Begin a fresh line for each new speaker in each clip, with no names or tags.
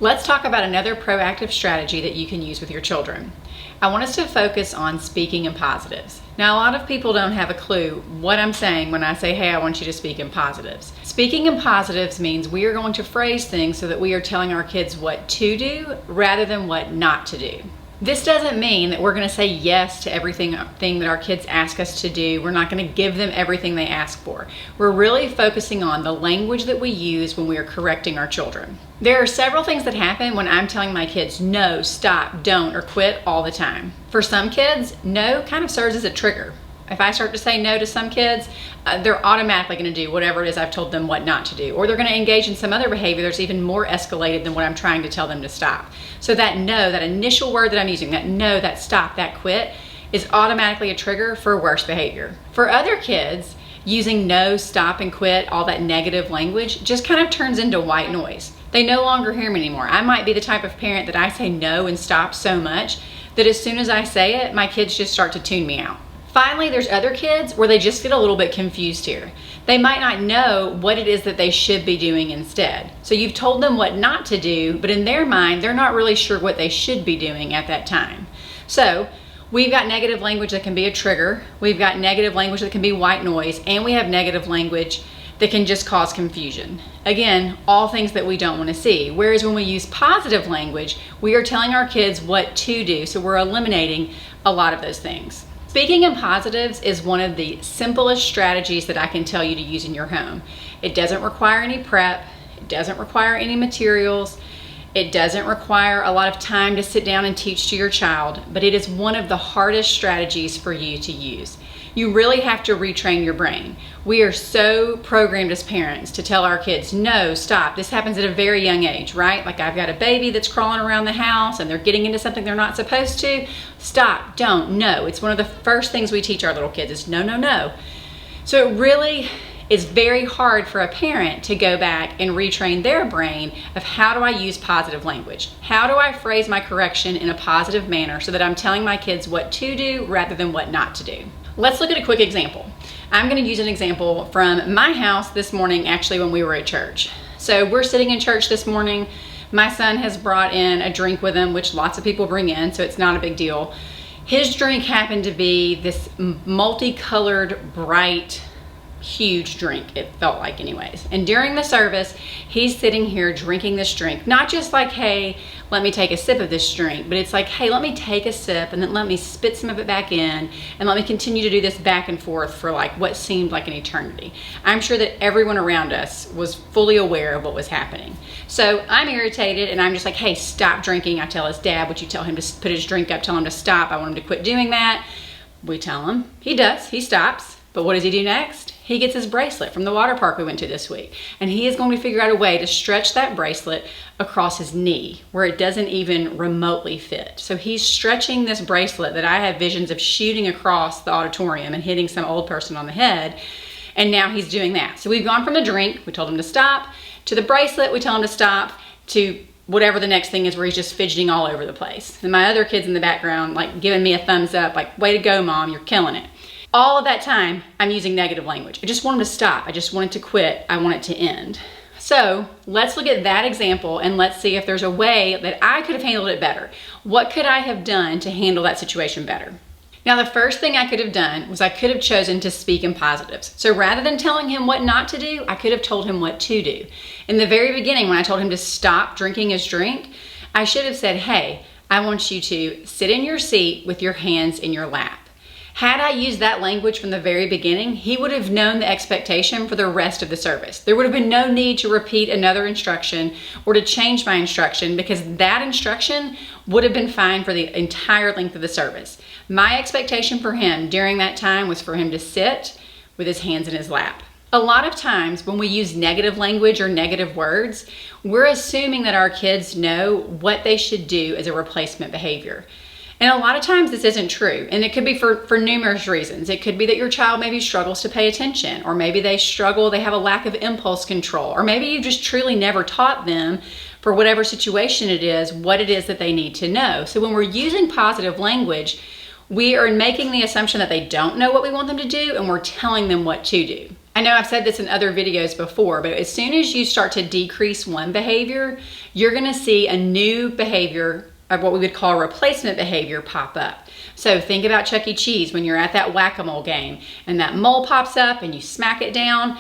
Let's talk about another proactive strategy that you can use with your children. I want us to focus on speaking in positives. Now, a lot of people don't have a clue what I'm saying when I say, hey, I want you to speak in positives. Speaking in positives means we are going to phrase things so that we are telling our kids what to do rather than what not to do. This doesn't mean that we're going to say yes to everything that our kids ask us to do. We're not going to give them everything they ask for. We're really focusing on the language that we use when we are correcting our children. There are several things that happen when I'm telling my kids no, stop, don't, or quit all the time. For some kids, no kind of serves as a trigger. If I start to say no to some kids, they're automatically going to do whatever it is I've told them what not to do. Or they're going to engage in some other behavior that's even more escalated than what I'm trying to tell them to stop. So that no, that initial word that I'm using, that no, that stop, that quit, is automatically a trigger for worse behavior. For other kids, using no, stop, and quit, all that negative language, just kind of turns into white noise. They no longer hear me anymore. I might be the type of parent that I say no and stop so much that as soon as I say it, my kids just start to tune me out. Finally, there's other kids where they just get a little bit confused here. They might not know what it is that they should be doing instead. So you've told them what not to do, but in their mind, they're not really sure what they should be doing at that time. So we've got negative language that can be a trigger. We've got negative language that can be white noise, and we have negative language that can just cause confusion. Again, all things that we don't want to see. Whereas when we use positive language, we are telling our kids what to do. So we're eliminating a lot of those things. Speaking in positives is one of the simplest strategies that I can tell you to use in your home. It doesn't require any prep. It doesn't require any materials. It doesn't require a lot of time to sit down and teach to your child, but it is one of the hardest strategies for you to use. You really have to retrain your brain. We are so programmed as parents to tell our kids, no, stop. This happens at a very young age, right? Like I've got a baby that's crawling around the house and they're getting into something they're not supposed to. Stop, don't, no. It's one of the first things we teach our little kids is no, no, no. So it really is very hard for a parent to go back and retrain their brain of how do I use positive language? How do I phrase my correction in a positive manner so that I'm telling my kids what to do rather than what not to do? Let's look at a quick example. I'm going to use an example from my house this morning, actually when we were at church. So we're sitting in church this morning. My son has brought in a drink with him, which lots of people bring in, so it's not a big deal. His drink happened to be this multicolored, bright, huge drink, it felt like anyways. And during the service, he's sitting here drinking this drink, not just like, hey, let me take a sip of this drink, but it's like, hey, let me take a sip and then let me spit some of it back in and let me continue to do this back and forth for like what seemed like an eternity. I'm sure that everyone around us was fully aware of what was happening. So I'm irritated and I'm just like, hey, stop drinking. I tell his dad, would you tell him to put his drink up, tell him to stop. I want him to quit doing that. We tell him, he does, he stops. But what does he do next? He gets his bracelet from the water park we went to this week. And he is going to figure out a way to stretch that bracelet across his knee where it doesn't even remotely fit. So he's stretching this bracelet that I have visions of shooting across the auditorium and hitting some old person on the head. And now he's doing that. So we've gone from the drink, we told him to stop, to the bracelet, we tell him to stop, to whatever the next thing is where he's just fidgeting all over the place. And my other kids in the background like giving me a thumbs up, like, way to go, Mom, you're killing it. All of that time, I'm using negative language. I just want him to stop. I just want it to quit. I want it to end. So let's look at that example and let's see if there's a way that I could have handled it better. What could I have done to handle that situation better? Now, the first thing I could have done was I could have chosen to speak in positives. So rather than telling him what not to do, I could have told him what to do. In the very beginning, when I told him to stop drinking his drink, I should have said, hey, I want you to sit in your seat with your hands in your lap. Had I used that language from the very beginning, he would have known the expectation for the rest of the service. There would have been no need to repeat another instruction or to change my instruction because that instruction would have been fine for the entire length of the service. My expectation for him during that time was for him to sit with his hands in his lap. A lot of times when we use negative language or negative words, we're assuming that our kids know what they should do as a replacement behavior. And a lot of times this isn't true, and it could be for numerous reasons. It could be that your child maybe struggles to pay attention, or maybe they have a lack of impulse control, or maybe you just truly never taught them, for whatever situation it is, what it is that they need to know. So when we're using positive language, we are making the assumption that they don't know what we want them to do, and we're telling them what to do. I know I've said this in other videos before, but as soon as you start to decrease one behavior, you're gonna see a new behavior of what we would call replacement behavior pop up. So think about Chuck E. Cheese when you're at that whack-a-mole game and that mole pops up and you smack it down.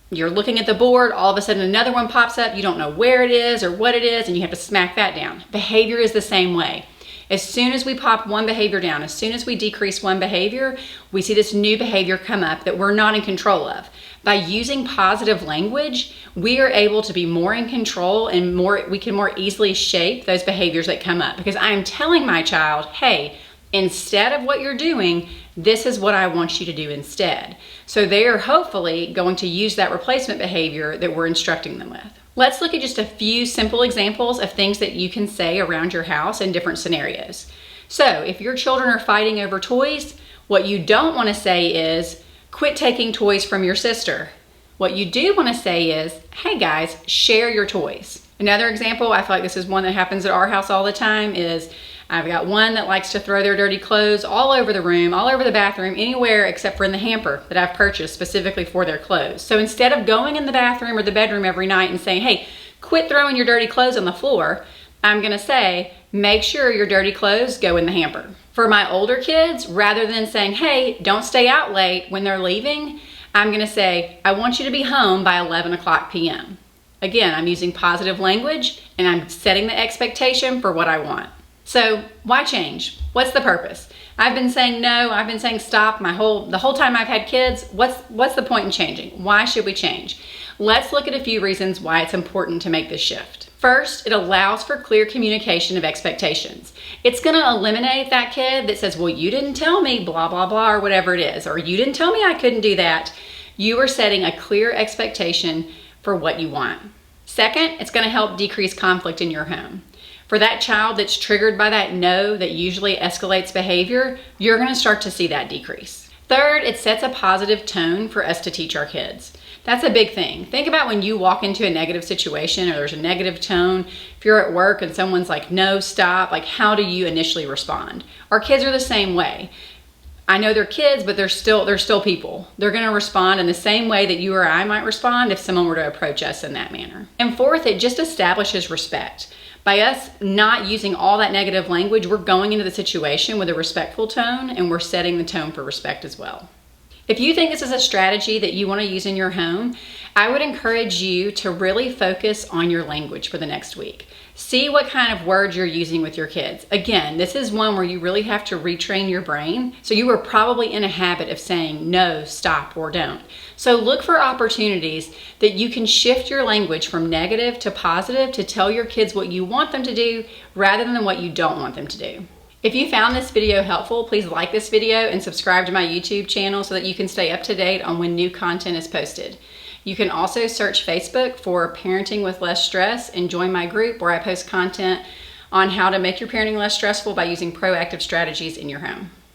You're looking at the board, all of a sudden another one pops up, you don't know where it is or what it is, and you have to smack that down. Behavior is the same way. As soon as we pop one behavior down, as soon as we decrease one behavior, we see this new behavior come up that we're not in control of. By using positive language, we are able to be more in control and we can more easily shape those behaviors that come up, because I'm telling my child, hey, instead of what you're doing, this is what I want you to do instead. So they are hopefully going to use that replacement behavior that we're instructing them with. Let's look at just a few simple examples of things that you can say around your house in different scenarios. So if your children are fighting over toys, what you don't want to say is, quit taking toys from your sister. What you do want to say is, hey guys, share your toys. Another example, I feel like this is one that happens at our house all the time, is I've got one that likes to throw their dirty clothes all over the room, all over the bathroom, anywhere except for in the hamper that I've purchased specifically for their clothes. So instead of going in the bathroom or the bedroom every night and saying, hey, quit throwing your dirty clothes on the floor, I'm gonna say, make sure your dirty clothes go in the hamper. For my older kids, rather than saying, hey, don't stay out late when they're leaving, I'm gonna say, I want you to be home by 11 o'clock p.m. Again, I'm using positive language and I'm setting the expectation for what I want. So why change? What's the purpose? I've been saying no, I've been saying stop the whole time I've had kids. What's the point in changing? Why should we change? Let's look at a few reasons why it's important to make this shift. First, it allows for clear communication of expectations. It's gonna eliminate that kid that says, well, you didn't tell me blah, blah, blah, or whatever it is, or you didn't tell me I couldn't do that. You are setting a clear expectation for what you want. Second, it's gonna help decrease conflict in your home. For that child that's triggered by that no that usually escalates behavior, you're gonna start to see that decrease. Third, it sets a positive tone for us to teach our kids. That's a big thing. Think about when you walk into a negative situation or there's a negative tone. If you're at work and someone's like, no, stop, like how do you initially respond? Our kids are the same way. I know they're kids, but they're still people. They're gonna respond in the same way that you or I might respond if someone were to approach us in that manner. And fourth, it just establishes respect. By us not using all that negative language, we're going into the situation with a respectful tone and we're setting the tone for respect as well. If you think this is a strategy that you want to use in your home, I would encourage you to really focus on your language for the next week. See what kind of words you're using with your kids. Again, this is one where you really have to retrain your brain. So you are probably in a habit of saying no, stop, or don't. So look for opportunities that you can shift your language from negative to positive to tell your kids what you want them to do rather than what you don't want them to do. If you found this video helpful, please like this video and subscribe to my YouTube channel so that you can stay up to date on when new content is posted. You can also search Facebook for Parenting with Less Stress and join my group where I post content on how to make your parenting less stressful by using proactive strategies in your home.